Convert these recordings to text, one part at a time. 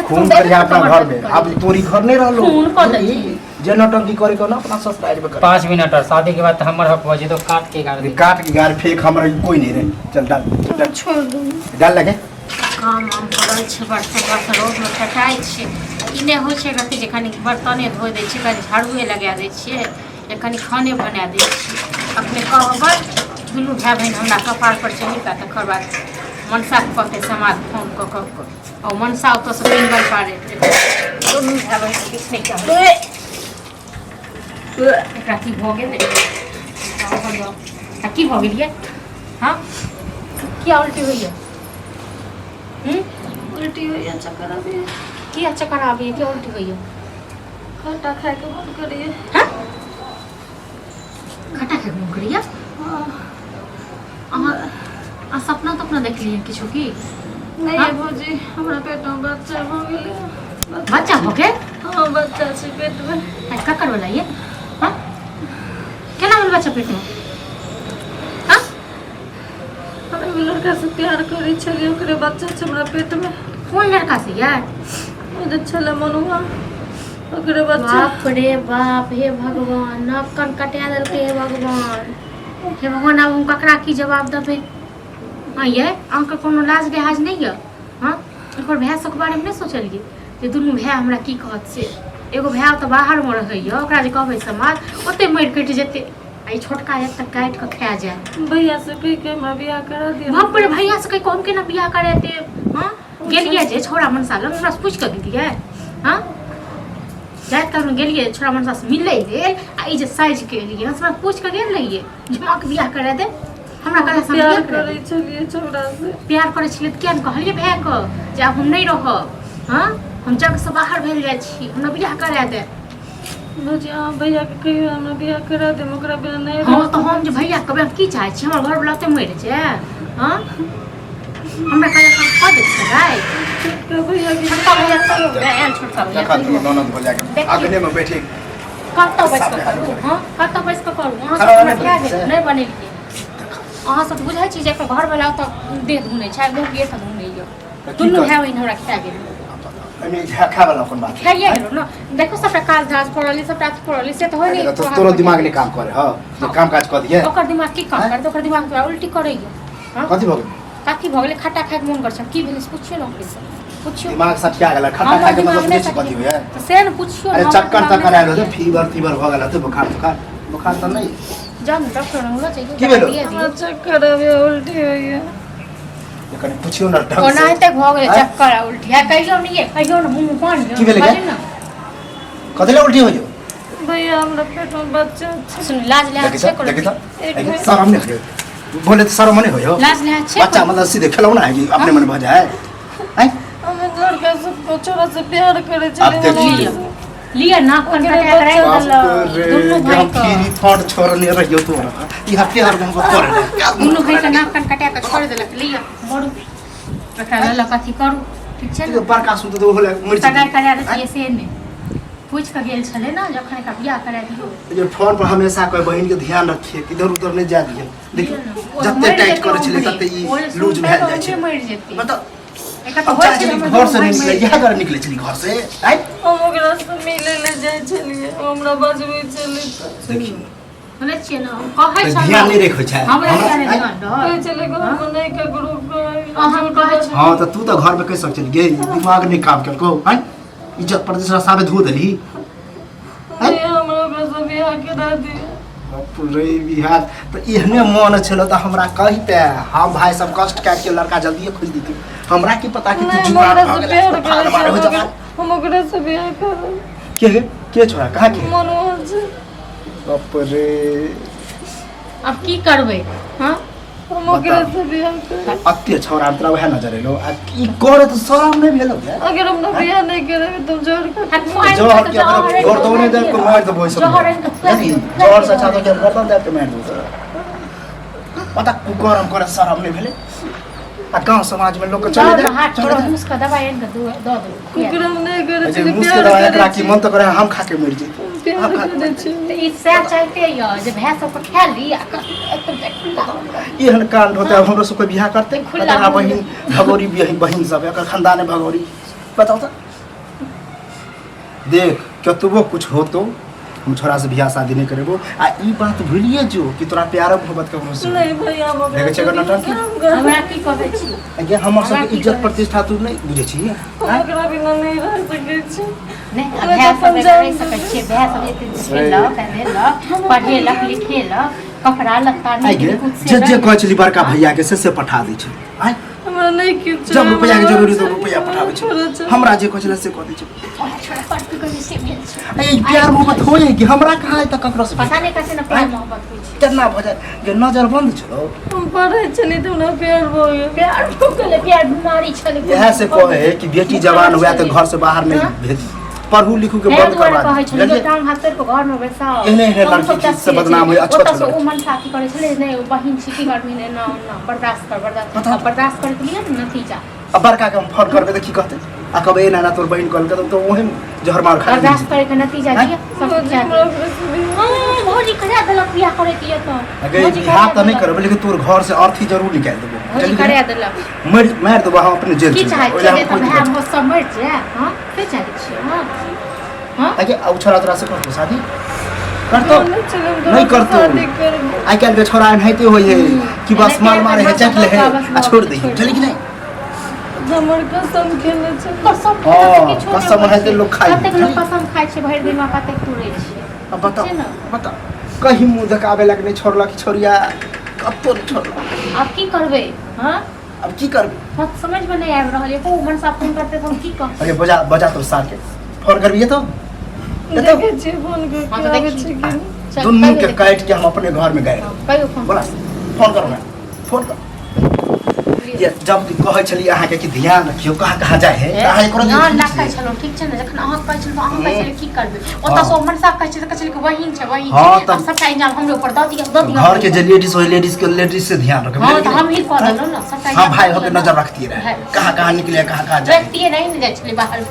खून कर जा अपना घर में अब तोरी घर नहीं रहलो खून कर दे जे नौटंकी करे को ना अपना सब्सक्राइब कर 5 मिनट और शादी के बाद हमर हक बजे तो काट के गार फेंक हमरा कोई नहीं रे चल डाल छोड़ दो डाल लगे काम हम करल छै बर्तन रोड में फटाई छै इने होइ छै रति जे कनी बर्तने धोइ दै छियै कनी झाड़ूए लगा दै छियै या कनी खाने बना दै छियै अपने कहबै दुनू भाई बहन हमरा कपार पर चढ़ि का तकर बाद मनसा कहते समाज फोन कऽ और मनसा ओतऽ से पिंगल पारे दुनू भाई बहन किछु नहि कहबै एकरा की भऽ गेल की भऽ गेल ये हाँ क्या उल्टी हुई है उल्टी हुई है चक्कर आबी क्या चक्कर आबी है क्या उल्टी हुई है खट्टा खाए के मन करिए हाँ खट्टा खाए के मन करिए आ सपना तो अपना देख लिए किछु की नहीं है भौजी हमरा पेट में बच्चा हो गेले बच्चा हो गए हाँ बच्चा छै पेट में का करवला ये हाँ केना होल बच्चा पेट में हाँ हम लड़का से प्यार करे छलिए ओकरे बच्चा छै हमरा पेट में कौन लड़का से यार ओ जे छले मनुआ ओकरे बच्चा बाप रे बाप हे भगवान नाक कान कटा देलके हे भगवान अब हम ककरा की जवाब देबै हाँ ये अहाँके कोनो लाज लिहाज नहीं है हाँ एक भाई सबके बारे में नहीं सोचलिए जे दुनू भाई हमरा की कहत से एगो भाई तो बाहर में रहैए ओकरा जे कहबै समाज ओते मरि कटि जेतै आ ई छोटका एक तक काटि कऽ खा जाए भैया से कहि के हमरा बियाह करा दिया बाप रे भैया से कहि कम के ना बियाह करेते हाँ गेलिए जे छोरा मनसा लग हमरा से पूछ कऽ गेलिए हाँ जाइत काल में गेलिए छोरा मनसा से मिलै लेल आ ई जे साइज के एलिए हमरा पूछ कऽ गेल रहिए जे माँ के बियाह करा दे हमरा कहला से प्यार करे छलिए छोरा से प्यार करे छलिए त किया न कहलिए भाई के जे अब हम नहीं रहब हाँ हम जग से बाहर भेल जाइ छी हमरा बियाह करा दे भौजी अहाँ भैया के कहियो हमरा बियाह करा दे ओकरा बिना नहीं हाँ तो हम जे भैया कहबै हम की चाहै छी हमर घर वाला ओते मरि जाए हाँ हमरा कहला से कह दे छलै छोटका भैया के छोटका भैया तो आयल छोटका भैया देखा तू ननद हो जाके आगने में बैठे कतऽ बैस कऽ करू हाँ कतऽ बैस कऽ करू अहाँ सब हमरा क्या नहीं बनेलिए अहाँ सब बुझै छी जे घर वाला ओतऽ देह धुनै छै लोग ये सब धुनैया दुनू भाई बहिन हमरा खा गेल एमे खा वाला कोन बात खाइए गेलो न देखो सबटा काज धाज पड़ल सबटा पड़ल से तो होय नहीं तो तोरो दिमाग नहीं काम करे हां जे काम काज कर दिए ओकर दिमाग की काम करत ओकर दिमाग तो उल्टी करैया हां कथि भऽ गेल काकी भऽ गेलै खट्टा खाए के मन करछ की भेलै से पूछियो न ओकरे से पूछियो दिमाग सटिया गेल खट्टा खाए के मतलब नहीं कथि होय से न पूछियो अरे चक्कर आयल हो फीवर भऽ गेल तो बुखार तो नहीं जान डॉक्टर न होला चाहिए की भेलो चक्कर आबे उल्टी हुई है कनी पूछियो न डॉक्टर कोना तक भऽ गेलै चक्कर उल्टी है कहियो नहीं है कहियो न मुंह पानी की भेलै कथि उल्टी हो जो भैया हमरा पेट में बच्चा सुन लाज ले अच्छे करो देखि शर्म नहीं हो बोले तो शर्म नहीं हो लाज ले अच्छे बच्चा मतलब सीधे खिलौना है कि अपने मन भऽ जाए हैं हम लड़का से छोरा से प्यार करे अब देखिए लिया नाक कान कटा कराई दुनू भाई का फिरी थोड़ छोड़ने रहियो तो इहा प्यार में करे दुनू भाई का नाक कान कटा के छोड़ देलक लिया मोड़ू एकरा ल कथि करू ठीक छै तो बड़का सुत तो होले मर सगाई करा दे से ने पूछ के गेल छले ना जखन का बियाह करा दियो ये फोन पर हमेशा कोई बहन के ध्यान रखिए इधर उधर नहीं जा दिए देखिए जत्ते टाइट करे छले तत्ते ई लूज भेल जाय छै मर जेते मतलब एका तो अब चाची घर से निकले यहाँ घर निकले छली घर से आई हम ओकरा से मिले ले जाय छलिए हमरा बजबै छली देखिए बोले छिए ना कहै छ ध्यान नहीं रखै छै हमरा ध्यान ध्यान कहै छले घर में नहीं के ग्रुप हम कहै छ हां तो तू तो घर में कह सक चली गे दिमाग नहीं काम करको आई इज्जत प्रतिष्ठा साबे धो देली हमरा ओकरा से बियाह करा दी पूरे बिहार तो एहने मन छलो तो हमरा कहिते हम भाई सब कष्ट काट के लड़का जल्दी खोज देती हमरा की पता कि तू जुगाड़ भ गेल मार हो जा हम ओकरा से बियाह कर के छोरा कहां के मनोहर से बाप रे अब की करबै हां हम ओकरा से बियाह कर अत्य छोरा तोरा वह नजर एलो आ की करे तो शरम नहीं भेलो यार अगर हम बियाह नहीं करे तो जोड़ कर जोर के घर तो नहीं जाए को मार दो बोल सब जोर से छातो के गर्दन जाके मार दो पता कुकरम करे शरम नहीं भेले आ गांव समाज में लोग चले दे हाथ छोड़ो मुस्का दबाई इनका दो दो कुकरम नहीं करे अजे मुस्के दवा एकरा की मन तो करे हम खा के मर जे प्यार करे छी तो ई से चाहते यो जे भैंस सब खा ली एकदम खुला एहन कांड होता है हमरो से कोई बियाह करते बता बहिन भगोरी बहिन सब एकर खानदान है भगोरी बताओ तो देख कतबो कुछ हो तो हम छोरा से बियाह शादी नहीं करेबो आ ई बात भूलिए जो कि तोरा प्यार मोहब्बत के भरोसे नहीं भैया हम देखे छै नटंकी हमरा की कहै छी अगे हमर सब इज्जत प्रतिष्ठा तू नहीं बुझे छी ओकरा बिना नहीं रह सकै छी नहीं अभ्यास सब रह सकै छी अभ्यास सब एते खेलक पढ़ेलक पढ़ेलक लिखेलक कपड़ा लत्ता नहीं कुछ से जे कहै छली बड़का भैया के से पठा दै छै आय हमरा नहीं किछ जब रुपया के जरूरी तो रुपया पठाबै छै हमरा जे कहै छले से कह दै छै छोड़ा पढ़ के से भेल छै ए प्यार मोहब्बत होय कि हमरा कहाँ है त ककरो से पता नहीं कैसे ना प्यार मोहब्बत होइ छै केतना भजे जे नजर बंद छलो हम पढ़ै छली त हमरा प्यार भ गेल प्यार भूखले प्यार बीमारी छले यह से कहे है कि बेटी जवान हुआ तो घर से बाहर नहीं भेजी पढ़ू लिखू के बंद करवा कहै छले जो टांग हाथ को घर में बैसाओ एहने लड़की से बदनाम होय अच्छा अच्छा ओ मन साथी करे छले नहीं बहिन छिटी घर में ना ना बर्दाश्त कर बर्दाश्त करे के लिए नतीजा अब बड़का के हम फोन करबे त की कहते आ कबे ना ना तोर बहिन कल तो ओहे जहर मार खा बर्दाश्त करे के नतीजा दिया सब क्या भौजी करा देलक बियाह करे के तो अगे बियाह त नहीं करबे लेकिन तोर घर से अर्थी जरूर निकाल देबो भौजी करा देलक मार देबो हम अपने जेल की चाहे छे तो भाई हम सब मर जाए हां के चाहे छे हां हां अगे अब छोरा तोरा से करतो शादी करतो नहीं करतो आई काल के छोरा नहते होय है कि बस मार मारे है चट ले है आ छोड़ दे चली कि नहीं हमर कसम खेले छै कसम कसम है लोग खाई कतेक लोग कसम खाइ छै भरि दिन में कतेक तुरै छै अब बता कहीं मुंह देखावे लग नहीं छोड़ला कि छोरिया कब तो छोड़ला अब की करबे हां अब की करबे बात समझ में नहीं आब रहल है को मन साफ फोन करते तो हम की कह अरे बजा तो सार के फोन करबिए तो देखे छी फोन के आबै छै कि दुन्नू के काट के हम अपने घर में गए कहियो फोन बोला फोन करो ना फोन कर ये जब कहै छली अहाँ के कि ध्यान रखियो कहाँ जाए है अहाँ करो ध्यान राखै छलो ठीक छै ने जखन अहाँ कहै छलो अहाँ कहै छलो की करबे ओता सो मन साफ कहै छै कि वही छै अब सबटा इंजाम हमरे ऊपर द दिया घर के जे लेडीज होय लेडीज से ध्यान रखबे हां तो हम ही कह देलो ना सबटा हां भाई होके नजर रखती रहे कहाँ निकले कहाँ जाए रखती नहीं न जाय छली बाहर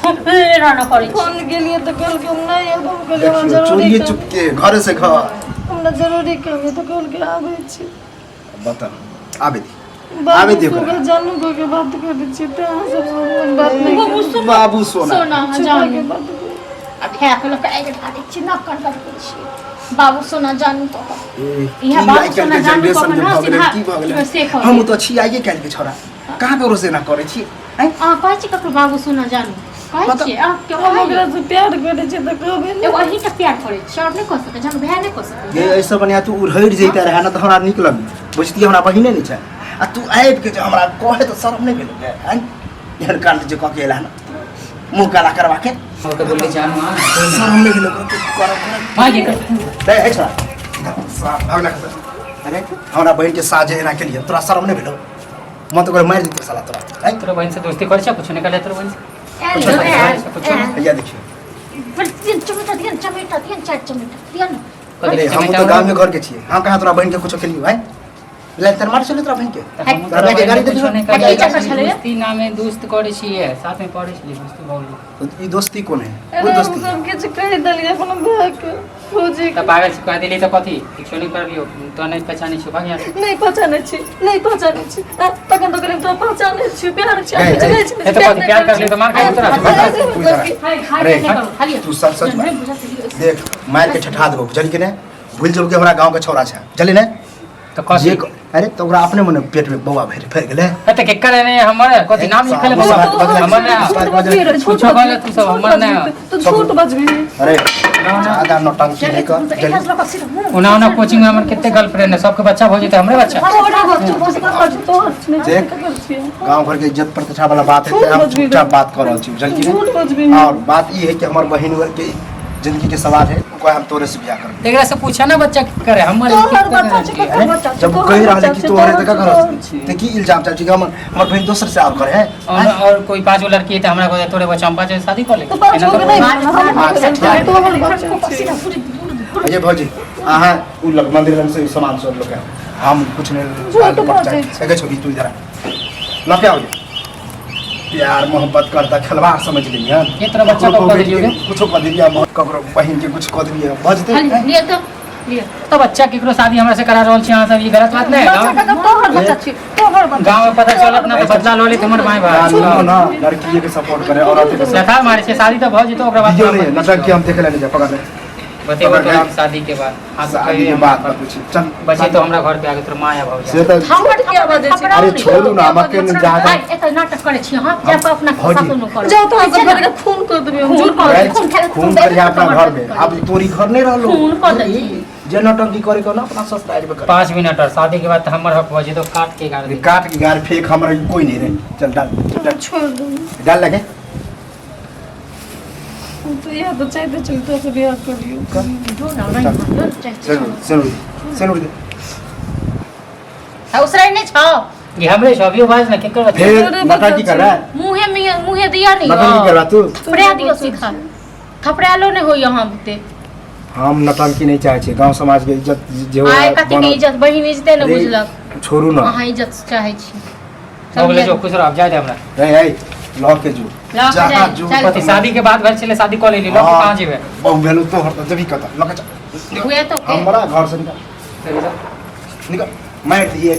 रहना पड़े फोन के लिए तो कल के हम नहीं अब हम के जरूरी चोरी चुपके घर से घर हमरा जरूरी काम है तो कल के आबै छी बता आबे आबे देखो जानू को के बात कर छी त सब बात नहीं बाबू सोना जानू अब है के लोग आगे खाते छी न कर छी बाबू सोना जानू तो यहां बाबू सोना जानू को ना सीधा की भगले हम तो छी आगे काल के छोरा कहां पे रोसे ना करे छी हैं आ कहै छी ककरो बाबू सोना जानू कहै छी आ के ओकरा से प्यार करे छी त कहबे ए वही त प्यार करे छी और नहीं कह सके जब भाई नहीं कह सके ये ऐसा बनिया तू उड़हैर जैता रहे ना तो हमरा निक लगी बुझती हमरा बहिने नहीं छै आ तू आबि के हमरा कहे तो शर्म नहीं भेल हैं एहन कांड जे कह के एला ना मुंह काला करवा के ओके बोले जानू हां शर्म नहीं भेल कर मां ये कर दे है छोरा भागना अरे हमरा बहन के साजे एना के लिए तोरा शर्म नहीं भेल मैं तो मार दी साला तोरा तोरा बहन से दोस्ती कर छ कुछ निकले तोरा बहन ए या देखिए पर तीन चमेटा तीन चार चमेटा अरे हम तो गांव में घर के छिए हम कहां तोरा बहन के कुछ के लिए भाई लेतर मार चले तोरा बहन के तोरा के गाड़ी कुछ नहीं अच्छा, ई चक्कर छले? दोस्ती नामे दोस्त करे छिए साथ में पढ़े छिए दोस्ती बहुत ई दोस्ती कोन है अरे वो हम दोस्ती सब के कह दलिए अपन भाई के खोजे त पागल से कह दिली त कथी किछो नहीं कर लियो तो नहीं पहचाने छ भाग यहाँ नहीं पहचाने छी तखन तो करें तो पहचाने छी प्यार छी ए, चले छी ए तो कथी प्यार कर ले तो मार खाई तोरा अरे तू सच देख मार के ठठा देबो बुझल कि नहीं भूल जब के हमरा गांव के छोरा छै चली नहीं तो कथी अरे तो ओकरा अपने मने पेट में बौआ फैर गेले त के करे नहीं हमर कथी नाम लिखले बाबा हमर ना कुछ कहले तू सब हमर ना तो झूठ बजबी अरे आधा नौटंकी नहीं कर उना कोचिंग में हमर कितने गर्लफ्रेंड है सबके बच्चा हो जेते हमरे बच्चा देख गांव घर के इज्जत प्रतिष्ठा वाला बात है हम चुपचाप बात कर रहल छी बुझल कि झूठ बजबी नहीं और बात ई है कि हमर बहिन वर के जिंदगी के सवाल है कोई हम तोरे से बियाह कर एकरा से पूछा ना बच्चा की करे हमर जब कह रहा कि तू अरे तक कर ते की इल्जाम चल छी हमर बहन दोसर से आप करे है और कोई पांच गो लड़की है त हमरा को तोरे बच्चा हम पांच शादी कर ले तो पांच हो गए तो हमर बच्चा अजय भौजी आहा उ लग मंदिर लग से सामान सब लोग हम कुछ नहीं पड़ जाए एगे छोड़ी तू जरा ना क्या हो प्यार मोहब्बत करता खिलवाड़ समझ लिया ये तेरा बच्चा को कर दियोगे कुछ कर दिया ककरो बहन के कुछ कर दिया बजते लिए तो तो बच्चा केकरो शादी हमरा से करा रहल छी अहाँ सब ई गलत बात नहीं है बच्चा का तोहर बच्चा छी तोहर बच्चा गांव में पता चलत ना तो बदला लो ले हमर माय भाई ना ना लड़की के सपोर्ट करे और आते लथा मारे से शादी तो भ जेतो ओकरा बाद वीडियो नहीं लड़का के हम देखे ले जा पकड़ ले बतेबो तो हम शादी के बाद हां शादी के बाद पर पूछी चल बच्चे तो हमरा घर पे आके तोर माया भाव से तो हमर क्या बजे छी अरे छोड़ू ना मके न ज्यादा एत नाटक करे छी हां जा तो अपना सासु न कर जाओ तो हम घर के खून कर देबे हम झूठ कर खून कर अपना घर में अब तोरी घर नहीं रहलो खून कर दे जे नौटंकी करे को ना अपना ससुराल में कर 5 मिनट और शादी के बाद तो हमर हक बजे तो काट के गाड़ दे काट के गार फेंक हमरा कोई नहीं रे चल डाल छोड़ दो डाल लगे तो या तो चाहते चलते से बियाह करियो जो ना नहीं सुनो दे उसराई नहीं छ ये हमरे सभी आवाज ना केकर फिर नौटंकी कर रहा है मुहे दिया नहीं नौटंकी कर रहा तू थपड़ा दियो सिखा थपड़ालो नहीं हो यहाँ बते हम नौटंकी नहीं चाहे छी गांव समाज के इज्जत जे हो आय कते के इज्जत बहिन इज्जत न बुझलक छोड़ू ना अहाँ इज्जत चाहे छी बोले जो खुश रह जाए दे हमरा ए लॉ के जो लॉ के जहाँ जाए, जो चल। पति शादी के बाद घर चले शादी कर लेली लोग कहां जेबे बहु भेलू तो हर जभी कता लगा हुए तो के हमरा घर से निकल निकल मैं ये